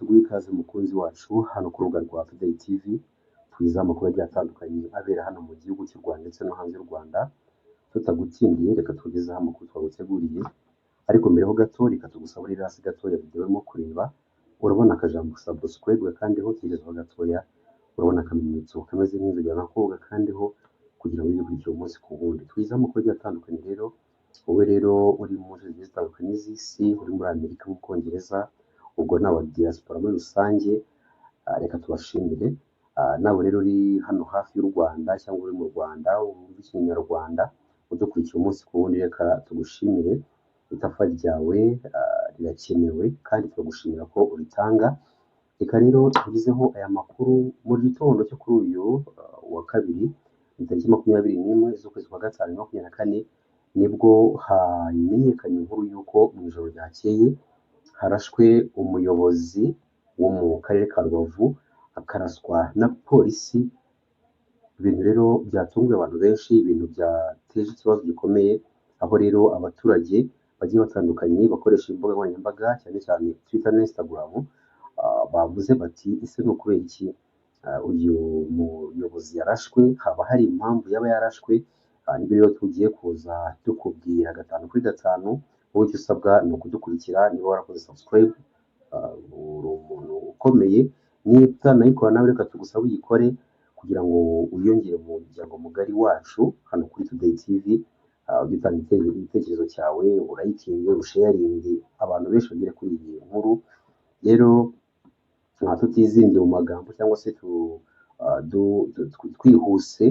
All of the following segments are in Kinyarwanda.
tuguhe ikaze mukunzi wacu hano ku rubuga rwa Today TV twiza amakuru agiye atandukanye abera hano mu gihugu cy'u Rwanda ndetse no hanze y'u Rwanda. Tutagutsindiye reka tugezeho amakuru twaguteguriye, ariko mbere ho gato reka tugusabure hasi gatoya video urimo kureba, urabona akajambo subscribe kandi ho kigezeho gatoya, urabona akamenyetso kameze nk'inzogera nakoga kandi ho kugira ngo ujye ukurikira umunsi ku wundi. Twiza amakuru agiye atandukanye rero, wowe rero uri mu nce zigiye zitandukanye z'isi, uri muri Amerika, mu Bwongereza, ubwo ni aba diaspora muri rusange, reka tubashimire. Nawe rero uri hano hafi y'u Rwanda cyangwa uri mu Rwanda wumva ikinyarwanda udukurikira umunsi ku wundi, reka tugushimire. Itafa ryawe rirakenewe kandi turagushimira ko uritanga. Reka rero tugezeho aya makuru mu gitondo cyo kuri uyu wa kabiri, tariki 21 z'ukwezi kwa gatanu 2024, nibwo hamenyekanye inkuru y'uko mu ijoro ryakeye harashwe umuyobozi wo mu karere ka Rubavu, akaraswa na polisi. Ibintu rero byatunguye abantu benshi, ibintu byateje ikibazo gikomeye, aho rero abaturage bagiye batandukanye bakoresha imbuga nkoranyambaga cyane cyane Twitter na Instagram, bavuze bati ese ni ukubera iki uyu muyobozi yarashwe, haba hari impamvu yaba yarashwe. Nibyo rero tugiye kuza tukubwira 5/5. wowe icyo usabwa ni ukudukurikira, niba warakoze subscribe uri umuntu ukomeye, niba utanayikora nawe reka tugusaba uyikore kugira ngo wiyongere mu muryango mugari wacu hano kuri Today TV. Ujye utanga igitekerezo cyawe, urayikinge, usharinge, abantu benshi bagere kuri iyi nkuru. Rero tutizingiye mu magambo cyangwa se twihuse,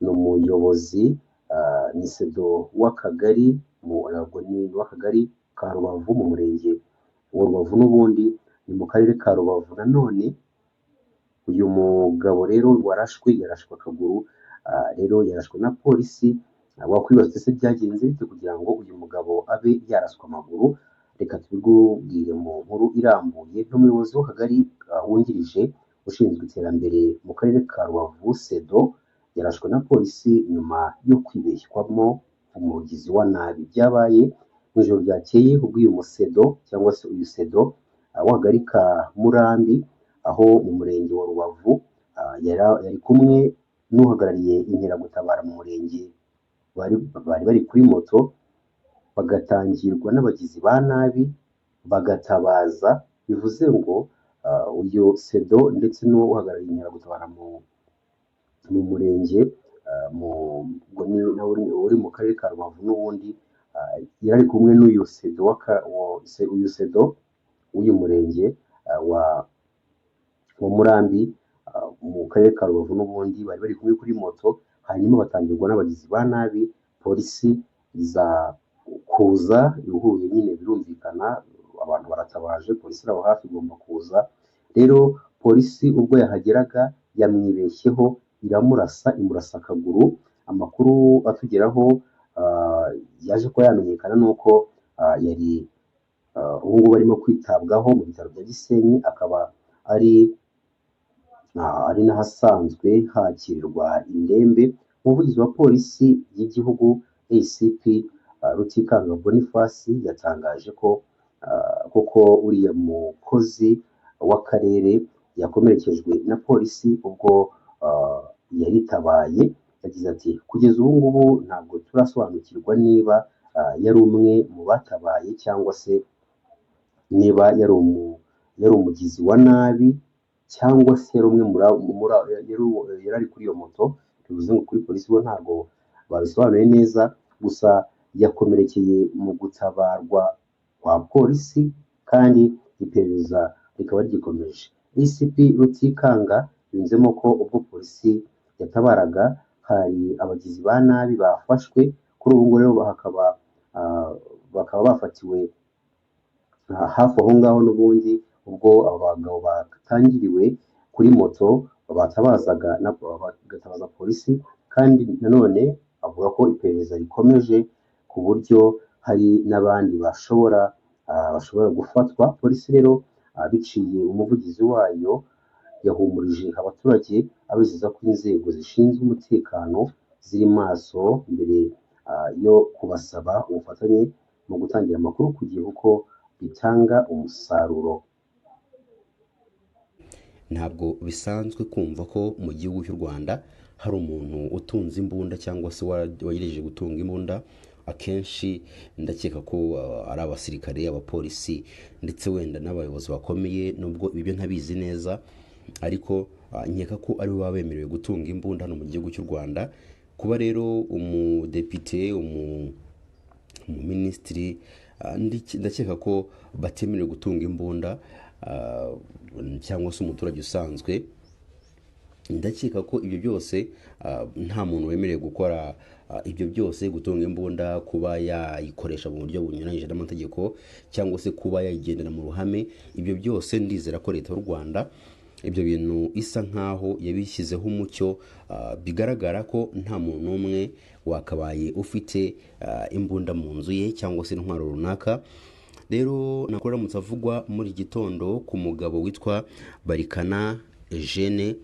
ni umuyobozi ni sedo w'akagari w'akagari ka Rubavu mu murenge wa Rubavu, n'ubundi ni mu karere ka Rubavu. Nanone uyu mugabo rero warashwe, yarashwe akaguru, rero yarashwe na polisi. Wakwibaza ese byagenze bite kugira ngo uyu mugabo abe yaraswe amaguru? Reka tubigubwire mu nkuru irambuye. N'umuyobozi w'akagari wungirije ushinzwe iterambere mu karere ka Rubavu, sedo, yarashwe na polisi nyuma yo kwibeshywamo umugizi wa nabi. Byabaye mu ijoro ryakeye ubwo uyu musedo cyangwa se uyu sedo w'akagari ka Murambi, aho mu murenge wa Rubavu, yari kumwe n'uhagarariye inkeragutabara mu murenge, bari kuri moto, bagatangirwa n'abagizi ba nabi bagatabaza. Bivuze ngo uyu sedo ndetse n'uhagarariye inkeragutabara mu murenge uri mu karere ka Rubavu, n'ubundi yari kumwe n'uyu sedo uyu sedo w'uyu murenge wa Murambi mu karere ka Rubavu, n'ubundi bari kumwe kuri moto, hanyuma batangirwa n'abagizi ba nabi. Polisi iza kuza ihuye, nyine birumvikana, abantu baratabaje, polisi iraho hafi igomba kuza. Rero polisi ubwo yahageraga yamwibeshyeho, imurasa akaguru. Amakuru atugeraho yaje kuba yamenyekana nuko yari ubu ngubu arimo kwitabwaho mu bitaro bya Gisenyi, akaba ari n'ahasanzwe hakirirwa indembe. Umuvugizi wa polisi y'igihugu ACP Rutikanga Boniface yatangaje ko koko uriya mukozi w'akarere yakomerekejwe na polisi ubwo yaritabaye. Yagize ati kugeza ubu ngubu ntabwo turasobanukirwa niba yari umwe mu batabaye cyangwa se niba yari umugizi wa nabi cyangwa se yari umwe yari ari kuri iyo moto. Bivuze ngo kuri polisi bo ntabwo babisobanuye neza, gusa yakomerekeye mu gutabarwa kwa polisi kandi iperereza rikaba rigikomeje. ACP Rutikanga yunzemo ko ubwo polisi yatabaraga hari abagizi ba nabi bafashwe. Kuri ubu ngubu rero bakaba bafatiwe hafi aho ngaho, n'ubundi ubwo abo bagabo batangiriwe kuri moto bagatabaza polisi. Kandi nanone avuga ko iperereza rikomeje ku buryo hari n'abandi bashobora gufatwa. Polisi rero biciye umuvugizi wayo yahumurije abaturage abizeza ko inzego zishinzwe umutekano ziri maso mbere yo kubasaba ubufatanye mu gutangira amakuru ku gihe uko bitanga umusaruro. ntabwo bisanzwe kumva ko mu gihugu cy'u Rwanda hari umuntu utunze imbunda cyangwa se wagerageje gutunga imbunda. Akenshi ndakeka ko ari abasirikare, abapolisi ndetse wenda n'abayobozi bakomeye, nubwo ibyo ntabizi neza, ariko nkeka ko ari bo baba bemerewe gutunga imbunda hano mu gihugu cy'u Rwanda. Kuba rero umudepite, umuminisitiri, ndakeka ko batemerewe gutunga imbunda, cyangwa se umuturage usanzwe. Ndakeka ko ibyo byose nta muntu wemerewe gukora ibyo byose, gutunga imbunda, kuba yayikoresha mu buryo bunyuranyije n'amategeko, cyangwa se kuba yayigendera mu ruhame. Ibyo byose ndizera ko leta y'u Rwanda ibyo bintu isa nkaho yabishyizeho umucyo, bigaragara ko nta muntu n'umwe wakabaye ufite imbunda mu nzu ye cyangwa se intwaro runaka. Rero nakora aramutse avugwa muri gitondo ku mugabo witwa Barikana Eugene.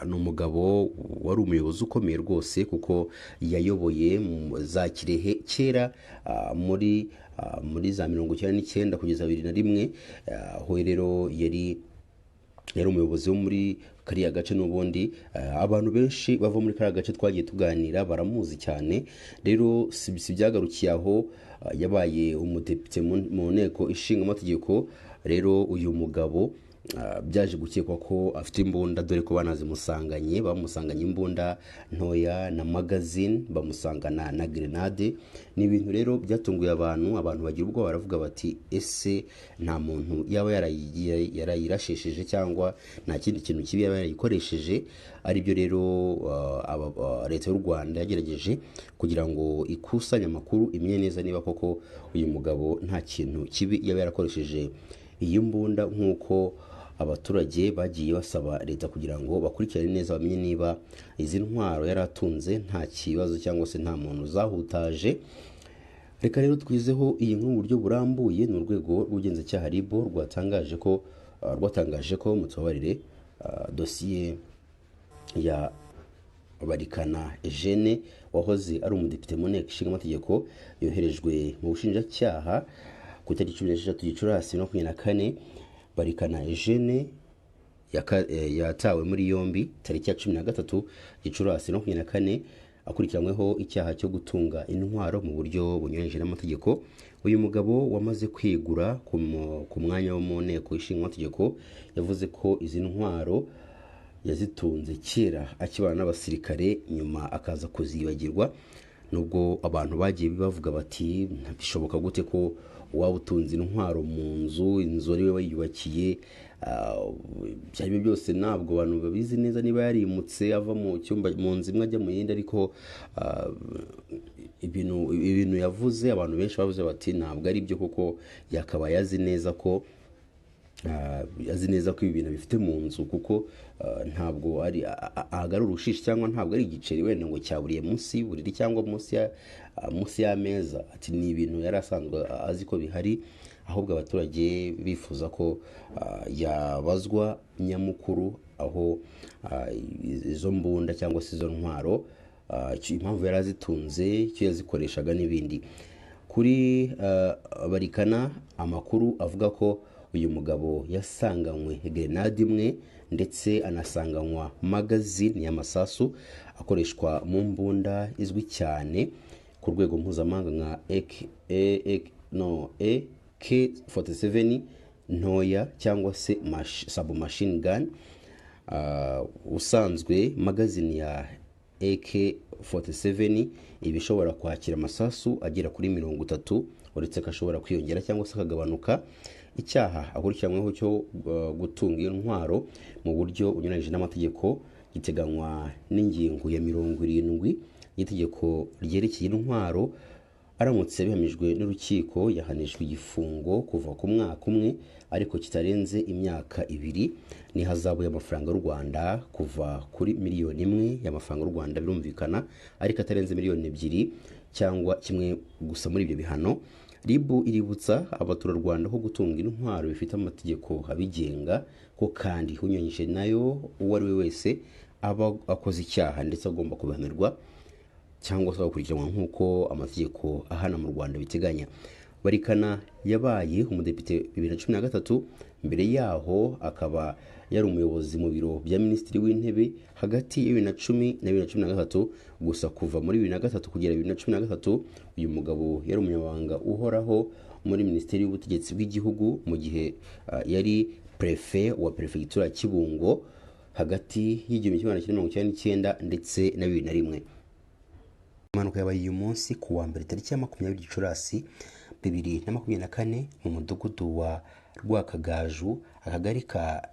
Ni umugabo wari umuyobozi ukomeye rwose, kuko yayoboye za Kirehe kera, muri za 1999 kugeza 2001. Aho rero yari umuyobozi wo muri kariya gace. N'ubundi abantu benshi bava muri kariya gace twagiye tuganira baramuzi cyane. Rero si byagarukiye aho, yabaye umudepite mu nteko ishinga amategeko. Rero uyu mugabo byaje gukekwa ko afite imbunda, dore ko bamusanganye imbunda ntoya na magazine, bamusangana na grenade. Ni ibintu rero byatunguye abantu bagira ubwoba, baravuga bati ese nta muntu yaba yarayirashishije cyangwa nta kindi kintu kibi yaba yarayikoresheje. Aribyo rero leta y'u Rwanda yagerageje kugira ngo ikusanye amakuru, imenye neza niba koko uyu mugabo nta kintu kibi yaba yarakoresheje iyi mbunda, nk'uko abaturage bagiye basaba leta kugira ngo bakurikirane neza, bamenye niba izi ntwaro yari atunze nta kibazo cyangwa se nta muntu zahutaje. Reka rero twizeho iyi nkuru mu buryo burambuye. Ni urwego rw'ubugenzacyaha RIB rwatangaje ko mutubabarire, dosiye ya Barikana Eugene wahoze ari umudepite mu nteko ishinga amategeko yoherejwe mu bushinjacyaha ku itariki 16 Gicurasi 2024. Barikana Eugene yatawe muri yombi tariki ya 13 Gicurasi 2024 akurikiranyweho icyaha cyo gutunga intwaro mu buryo bunyuranyije n'amategeko. Uyu mugabo wamaze kwegura ku mwanya wo mu nteko ishinga amategeko yavuze ko izi ntwaro yazitunze kera akibana n'abasirikare, nyuma akaza kuzibagirwa. Nubwo abantu bagiye bavuga bati bishoboka gute ko waba utunze intwaro mu inzu ari we wayubakiye. Byari byose ntabwo abantu babizi neza niba yarimutse ava mu cyumba mu nzu imwe ajya mu yindi, ariko ibintu yavuze abantu benshi bavuze bati ntabwo ari byo, kuko yakaba yazi neza ko ibi bintu bifite mu nzu, kuko ntabwo ari ahagarura urushishi cyangwa ntabwo ari igiceri wenda ngo cyaburiye munsi y'uburiri cyangwa munsi y'ameza. Ati ni ibintu yari asanzwe azi ko bihari, ahubwo abaturage bifuza ko yabazwa nyamukuru aho izo mbunda cyangwa se izo ntwaro, impamvu yari azitunze, icyo yazikoreshaga n'ibindi. Kuri Barikana, amakuru avuga ko uyu mugabo yasanganywe grenade imwe ndetse anasanganywa magazine y'amasasu akoreshwa mu mbunda izwi cyane ku rwego mpuzamahanga nka AK-47 ntoya cyangwa se submachine gun. Usanzwe magazine ya AK-47 iba ishobora kwakira amasasu agera kuri 30, uretse ko ashobora kwiyongera cyangwa se akagabanuka. Icyaha akurikiranyweho cyo gutunga iyo ntwaro mu buryo bunyuranyije n'amategeko giteganywa n'ingingo ya 70 y'itegeko ryerekeye intwaro. Aramutse bihamijwe n'urukiko yahanishwa igifungo kuva ku mwaka umwe ariko kitarenze imyaka 2 n'ihazabu y'amafaranga y'u Rwanda kuva kuri 1 miliyoni y'amafaranga y'u Rwanda, birumvikana, ariko atarenze 2 miliyoni cyangwa kimwe gusa muri ibyo bihano. RIB iributsa abaturarwanda ko gutunga intwaro bifite amategeko abigenga, ko kandi unyuranyije nayo uwo ari we wese aba akoze icyaha ndetse agomba kubihanirwa cyangwa se gukurikiranwa nk'uko amategeko ahana mu Rwanda biteganya. Barikana yabaye umudepite 2013, mbere yaho akaba yari umuyobozi mu biro bya minisitiri w'intebe hagati ya 2010 na 2013. Gusa kuva muri 2003 kugera 2013 uyu mugabo yari umunyamabanga uhoraho muri minisiteri y'ubutegetsi bw'igihugu mu gihe yari prefe wa perefegitura ya Kibungo hagati y'1999 ndetse na 2001. Impanuka yabaye uyu munsi ku wa mbere tariki ya 20 Gicurasi 2024 mu mudugudu wa Rwakagaju, akagari ka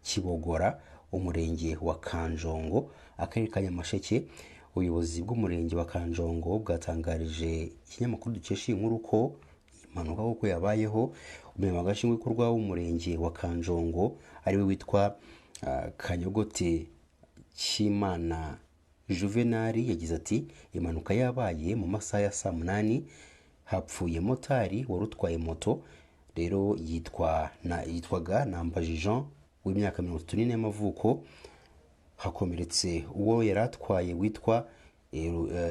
Kibogora, umurenge wa Kanjongo, akarere ka Nyamasheke. Ubuyobozi bw'umurenge wa Kanjongo bwatangarije ikinyamakuru dukesha inkuru ko impanuka kuko yabayeho. Umunyamabanga nshingwabikorwa w'umurenge wa Kanjongo ariwe witwa Kanyogote Kimana Juvenali yagize ati impanuka yabaye mu masaha ya 8:00 hapfuye motari wari utwaye moto, rero yitwaga Nambaji Jean w'imyaka 34 y'amavuko. Hakomeretse uwo yari atwaye witwa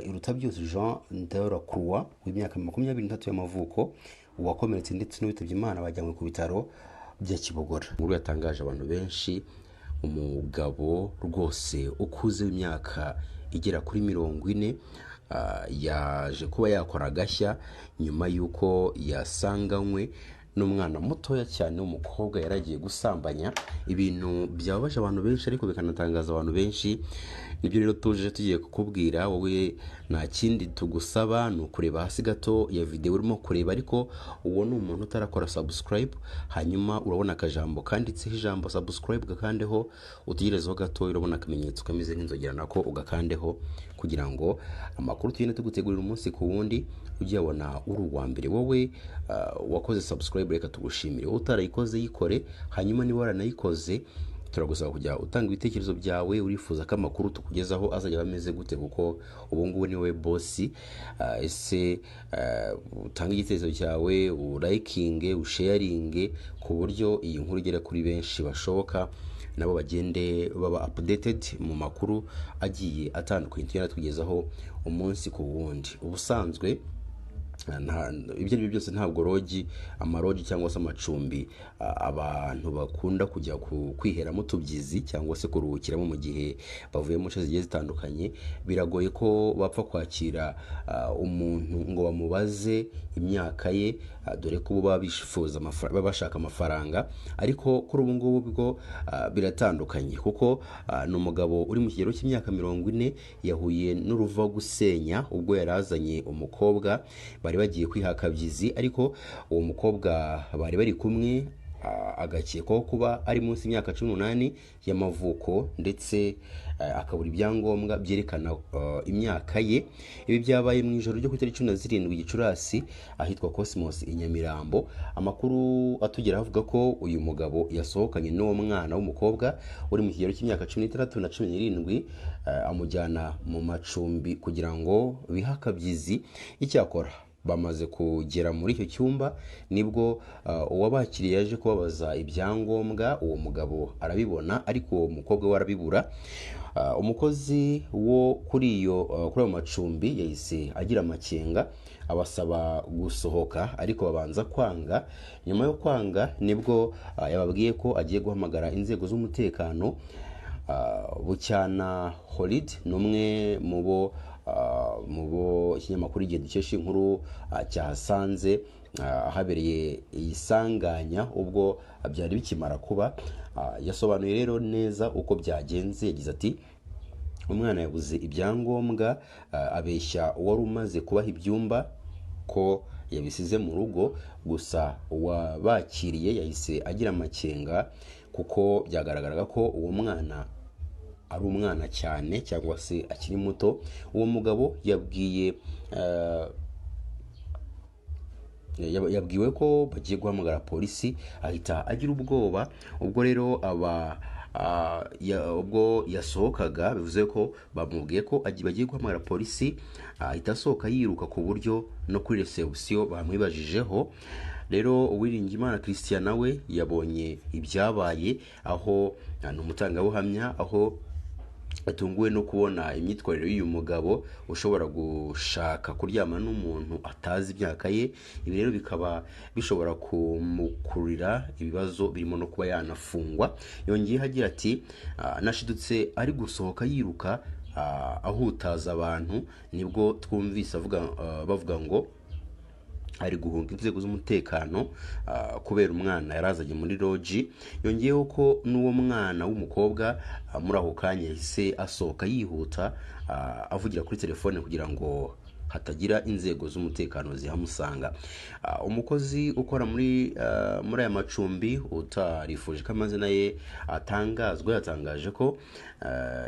Irutabyuzi Jean Ndoracroix w'imyaka 23 y'amavuko. Uwakomeretse ndetse n'uwitabye Imana bajyanywe ku bitaro bya Kibogora. Nkuru yatangaje abantu benshi. Umugabo rwose ukuze w'imyaka igera kuri 40 yaje kuba yakora agashya nyuma y'uko yasanganywe n'umwana mutoya cyane w'umukobwa yaragiye gusambanya. Ibintu byababaje abantu benshi ariko bikanatangaza abantu benshi. Nibyo rero tugiye kukubwira wowe, nta kindi tugusaba ni ukureba hasi gato ya video urimo kureba, ariko uwo ni umuntu utarakora subscribe, hanyuma urabona akajambo kanditseho ijambo subscribe gakandeho, utegerezeho gato urabona akamenyetso kameze nk'inzogera nako ugakandeho, kugira ngo amakuru tugende tugutegurira umunsi ku wundi ujye abona uri uwa mbere. Wowe wakoze subscribe reka tugushimire, wowe utarayikoze yikore, hanyuma niba waranayikoze turagusaba kujya utanga ibitekerezo byawe, urifuza ko amakuru tukugezaho azajya bameze gute, kuko ubu ngubu ni wowe boss. Ese utanga igitekerezo cyawe, urikinge, usharinge, ku buryo iyi nkuru igera kuri benshi bashoboka, nabo bagende baba updated mu makuru agiye atandukanye tugenda tugezaho umunsi ku wundi. Ubusanzwe ibyo ari byo byose ntabwo amarogi cyangwa se amacumbi abantu bakunda kujya kwiheramo tubyizi cyangwa se kuruhukiramo mu gihe bavuye mu nce zigiye zitandukanye. Biragoye ko bapfa kwakira umuntu ngo bamubaze imyaka ye, dore ko baba bifuza bashaka amafaranga. Ariko kuri ubu ngubu bwo biratandukanye, kuko ni umugabo uri mu kigero cy'imyaka 40 yahuye n'uruva gusenya ubwo yarazanye umukobwa bari bagiye kwihakabyizi, ariko uwo mukobwa bari bari kumwe agakekwaho kuba ari munsi y'imyaka 18 y'amavuko, ndetse akabura ibyangombwa byerekana imyaka ye. Ibi byabaye mu ijoro ryo ku itariki 17 Gicurasi ahitwa Cosmos i Nyamirambo. Amakuru atugera avuga ko uyu mugabo yasohokanye n'uwo mwana w'umukobwa uri mu kigero cy'imyaka 16 na 17, amujyana mu macumbi kugira ngo bihakabyizi. Icyakora bamaze kugera muri icyo cyumba nibwo uwabakiriye yaje kubabaza ibyangombwa. Uwo mugabo arabibona ariko uwo mukobwa we arabibura. Umukozi wo kuri ayo macumbi yahise agira amakenga, abasaba gusohoka ariko babanza kwanga. Nyuma yo kwanga nibwo yababwiye ko agiye guhamagara inzego z'umutekano. Bucyana Holid ni umwe mu bo ikinyamakuru igihe dukesha inkuru cyahasanze habereye isanganya ubwo byari bikimara kuba. Yasobanuye rero neza uko byagenze. Yagize ati umwana yabuze ibyangombwa, abeshya uwari umaze kubaha ibyumba ko yabisize mu rugo. Gusa uwabakiriye yahise agira amakenga kuko byagaragaraga ko uwo mwana ari umwana cyane cyangwa se akiri muto. Uwo mugabo yabwiwe ko bagiye guhamagara polisi, ahita agira ubwoba. Ubwo rero ubwo yasohokaga bivuze ko bamubwiye ko bagiye guhamagara polisi, ahita asohoka yiruka ku buryo no kuri reception bamwibajijeho. Rero Uwiringiyimana Christian nawe yabonye ibyabaye, aho ni umutangabuhamya, aho atunguwe no kubona imyitwarire y'uyu mugabo ushobora gushaka kuryama n'umuntu atazi imyaka ye. Ibi rero bikaba bishobora kumukurira ibibazo birimo no kuba yanafungwa. Yongeyeho agira ati nashidutse ari gusohoka yiruka ahutaza abantu, nibwo twumvise bavuga ngo ari guhunga inzego z'umutekano kubera umwana yarazanye muri loji. Yongeyeho ko n'uwo mwana w'umukobwa muri ako kanya yahise asohoka yihuta avugira kuri telefone kugira ngo hatagira inzego z'umutekano zihamusanga. Umukozi ukora muri aya macumbi utarifuje ko amazina ye atangazwa yatangaje ko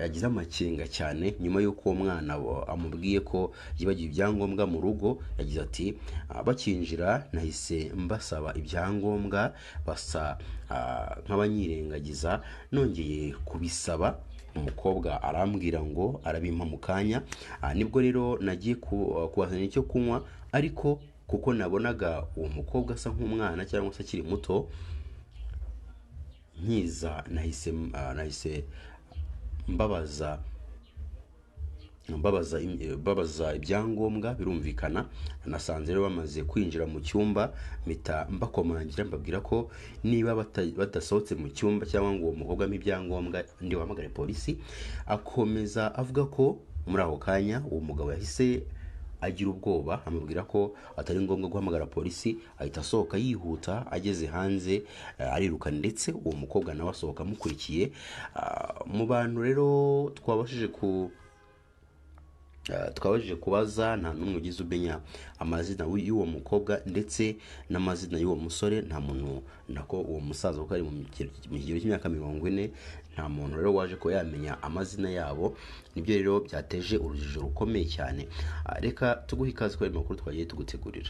yagize amakenga cyane nyuma y'uko uwo mwana amubwiye ko yibagiwe ibyangombwa mu rugo. Yagize ati bakinjira nahise mbasaba ibyangombwa basa nk'abanyirengagiza, nongeye kubisaba umukobwa arambwira ngo arabimpa mu kanya. Nibwo rero nagiye kubazanira icyo kunywa, ariko kuko nabonaga uwo mukobwa asa nk'umwana cyangwa se akiri muto, nkiza nahise mbabaza ibyangombwa birumvikana. Nasanze rero bamaze kwinjira mu cyumba, mpita mbakomangira mbabwira ko niba badasohotse mu cyumba cyangwa ngo uwo mukobwa ampe ibyangombwa ndi buhamagare polisi. Akomeza avuga ko muri ako kanya uwo mugabo yahise agira ubwoba, amubwira ko atari ngombwa guhamagara polisi, ahita asohoka yihuta. Ageze hanze ariruka, ndetse uwo mukobwa nawe asohoka amukurikiye. Mu bantu rero twabashije kubaza, nta n'umwe ugize umenya amazina y'uwo mukobwa ndetse n'amazina y'uwo musore. Nta muntu, nako uwo musaza kuko ari mu kigero cy'imyaka 40, nta muntu rero waje ko yamenya amazina yabo. Nibyo rero byateje urujijo rukomeye cyane. Reka tuguhe ikaze kuri ayo makuru twagiye tugutegurira.